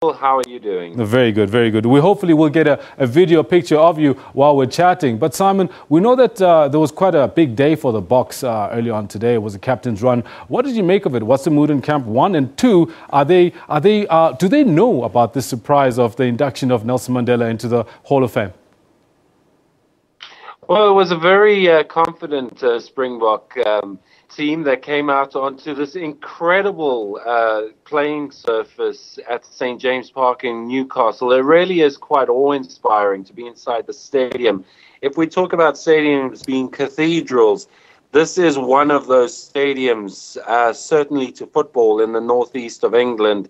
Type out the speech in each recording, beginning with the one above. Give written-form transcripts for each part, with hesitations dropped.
How are you doing? Very good, very good. We hopefully will get a video picture of you while we're chatting. But Simon, we know that there was quite a big day for the Boks early on today. It was a captain's run. What did you make of it? What's the mood in camp? One, and two, do they know about this surprise of the induction of Nelson Mandela into the Hall of Fame? Well, it was a very confident Springbok team that came out onto this incredible playing surface at St. James Park in Newcastle. It really is quite awe-inspiring to be inside the stadium. If we talk about stadiums being cathedrals, this is one of those stadiums, certainly to football in the northeast of England.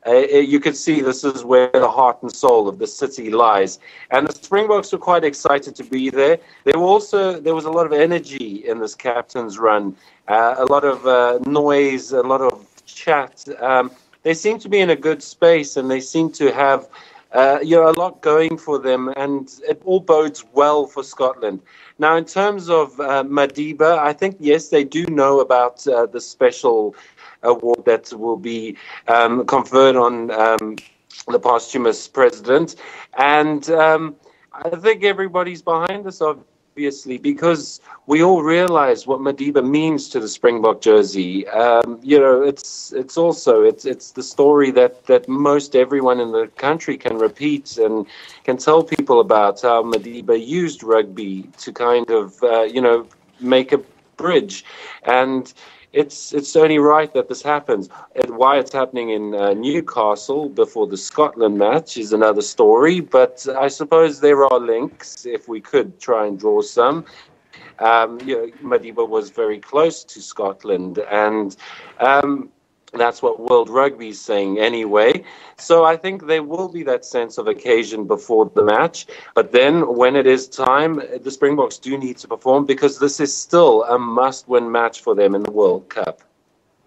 You could see this is where the heart and soul of the city lies. And the Springboks were quite excited to be there. There was a lot of energy in this captain's run, a lot of noise, a lot of chat. They seem to be in a good space, and they seem to have a lot going for them, and it all bodes well for Scotland. Now, in terms of Madiba, I think, yes, they do know about the special award that will be conferred on the posthumous president. And I think everybody's behind this, obviously, because we all realize what Madiba means to the Springbok jersey. It's the story that most everyone in the country can repeat and can tell people about, how Madiba used rugby to kind of, make a bridge. And it's only right that this happens. Why it's happening in Newcastle before the Scotland match is another story, but I suppose there are links, if we could try and draw some. Madiba was very close to Scotland, and that's what World Rugby is saying anyway. So I think there will be that sense of occasion before the match. But then when it is time, the Springboks do need to perform, because this is still a must-win match for them in the World Cup.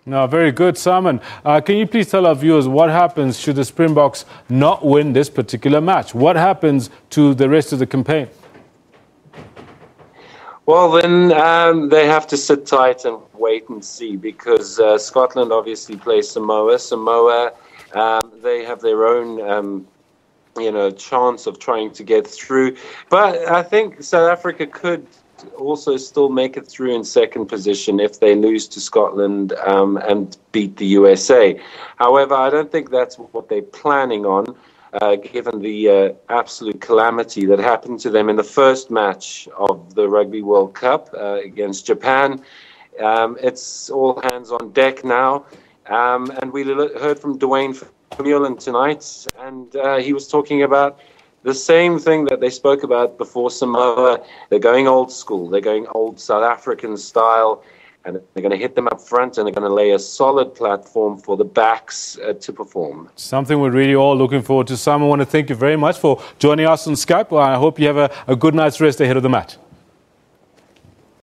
No, very good, Simon. Can you please tell our viewers what happens should the Springboks not win this particular match? What happens to the rest of the campaign? Well, then they have to sit tight and wait and see, because Scotland obviously plays Samoa. Samoa, they have their own, chance of trying to get through. But I think South Africa could also still make it through in second position if they lose to Scotland and beat the USA. However, I don't think that's what they're planning on. Given the absolute calamity that happened to them in the first match of the Rugby World Cup against Japan. It's all hands on deck now. And we heard from Dwayne Vermeulen tonight, and he was talking about the same thing that they spoke about before Samoa. They're going old school. They're going old South African style. And they're going to hit them up front, and they're going to lay a solid platform for the backs to perform. Something we're really all looking forward to. Simon, I want to thank you very much for joining us on Skype. I hope you have a good night's rest ahead of the match.